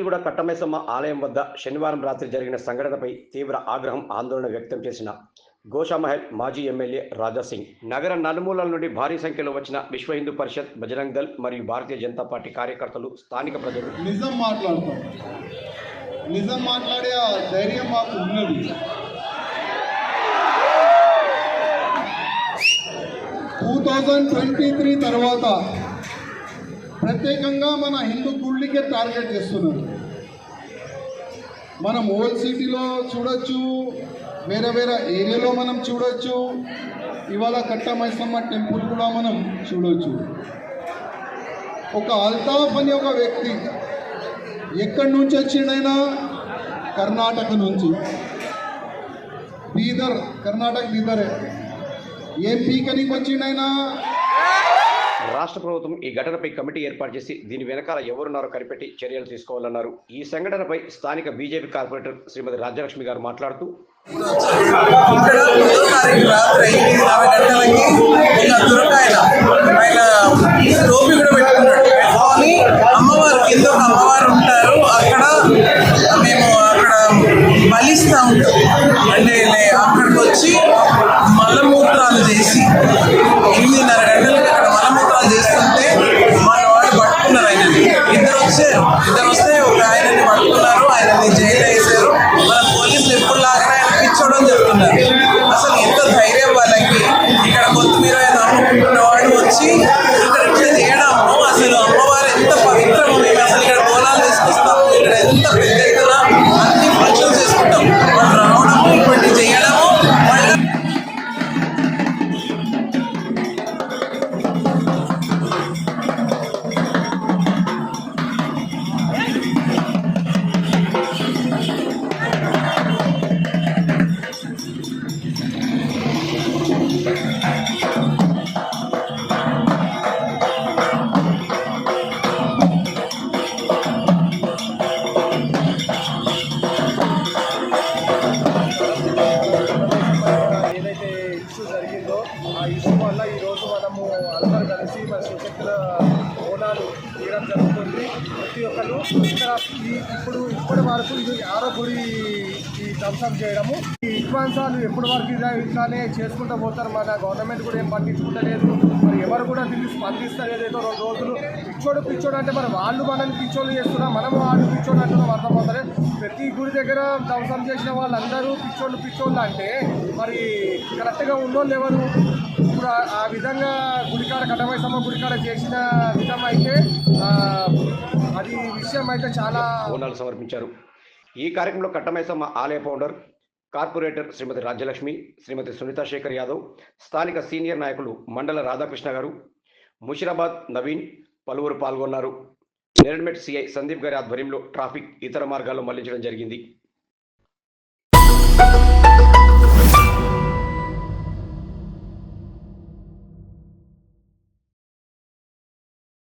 కుర్మిల్గూడ కట్టమైసమ్మ ఆలయం వద్ద శనివారం రాత్రి జరిగిన సంఘటనపై తీవ్ర ఆగ్రహం ఆందోళన వ్యక్తం చేసిన గోషామహల్ మాజీ ఎమ్మెల్యే రాజాసింగ్ నగర నలుమూలల నుండి భారీ సంఖ్యలో వచ్చిన విశ్వ హిందూ పరిషత్, బజరంగ్ దళ్ మరియు భారతీయ జనతా పార్టీ కార్యకర్తలు, స్థానిక ప్రజలు నిజం మాట్లాడే ధైర్యం మాకు ఉన్నది. 2023 తర్వాత ప్రత్యేకంగా మన హిందూ గుళ్ళకే టార్గెట్ చేస్తున్నారు. మనం ఓల్డ్ సిటీలో చూడొచ్చు, వేరే వేరే ఏరియాలో మనం చూడొచ్చు, ఇవాళ కట్టమైసమ్మ టెంపుల్ కూడా మనం చూడొచ్చు. ఒక అల్తాఫ్ అనే ఒక వ్యక్తి ఎక్కడి నుంచి వచ్చిండైనా కర్ణాటక నుంచి, బీదర్, కర్ణాటక బీదరే. ఏం పీకనికి వచ్చిండైనా. రాష్ట్ర ప్రభుత్వం ఈ ఘటనపై కమిటీ ఏర్పాటు చేసి దీని వెనకాల ఎవరున్నారో కనిపెట్టి చర్యలు తీసుకోవాలన్నారు. ఈ సంఘటనపై స్థానిక బీజేపీ కార్పొరేటర్ శ్రీమతి రాజ్యలక్ష్మి గారు మాట్లాడుతూ, అమ్మవారు ఉంటారు, అక్కడ మేము బలిస్తూ ఉంటాం. అంటే అక్కడికి వచ్చి మలమూత్రాలు చేసి 8:30 గంటలకి అక్కడ మలమూత్రాలు చేస్తుంటే మన వాళ్ళు పట్టుకున్నారు. ఇద్దరు వస్తే ఒక ఆయనని పట్టుకున్నారు, ఆయనని జైలు వేశారు. మన పోలీసులు ఎప్పుడులాగానే ఆయన పిచ్చోడని చెప్తున్నారు. అసలు ఎంత ధైర్యం వాళ్ళకి. ఇక్కడ కొత్తిమీర అమ్ముకుంటున్న వాడు వచ్చి ఇక్కడ ఇట్లా చేయడము, అసలు అమ్మవారు ఎంత పవిత్రము. మేము అసలు ఇక్కడ బోనాలు తీసుకొస్తాము, ఇక్కడ ఎంత పెద్ద ఎత్తున అన్ని ఫంక్షన్స్ చేసుకుంటాం. వాళ్ళు రావడము, ఇప్పటి చేయడము, ఆ ఇష్యూ వల్ల ఈరోజు మనము అందరూ కలిసి మన సుశక్తుల బోనాలు తీయడం జరుగుతుంది. ప్రతి ఒక్కరు ఇక్కడ ఇప్పటి వరకు ఇది 6వ గుడి ఈ ధ్వంసం చేయడము. ఈ విధ్వంసాలు ఎప్పటి వరకు ఇట్లానే చేసుకుంటూ పోతారు. మన గవర్నమెంట్ కూడా ఏం పట్టించుకుంటలేదు. మరి ఎవరు కూడా దీన్ని స్పందిస్తలేదు. ఏదో 2 రోజులు పిచ్చోడు అంటే మరి వాళ్ళు మనల్ని పిచ్చోళ్ళు చేస్తున్నారు, మనము వాళ్ళు పిచ్చోడు అంటున్నాం. అర్థమవుతారే. ప్రతి గుడి దగ్గర ధ్వంసం చేసిన వాళ్ళందరూ పిచ్చోళ్ళు అంటే మరి కరెక్ట్గా ఉన్నోళ్ళు ఎవరు? ఇప్పుడు ఆ విధంగా గుడికాడ కట్టమైసమ్మ గుడికాడ చేసిన విధం అయితే అది విషయం అయితే చాలా బోనాలు సమర్పించారు. ఈ కార్యక్రమంలో కట్టమైసమ్మ ఆలయ ఫౌండర్, కార్పొరేటర్ శ్రీమతి రాజ్యలక్ష్మి, శ్రీమతి సునీతా శేఖర్ యాదవ్, స్థానిక సీనియర్ నాయకులు మండల రాధాకృష్ణ గారు, ముషిరాబాద్ నవీన్ పలువురు పాల్గొన్నారు. నేరడ్మెట్ సిఐ సందీప్ గారి ఆధ్వర్యంలో ట్రాఫిక్ ఇతర మార్గాల్లో మళ్లించడం జరిగింది.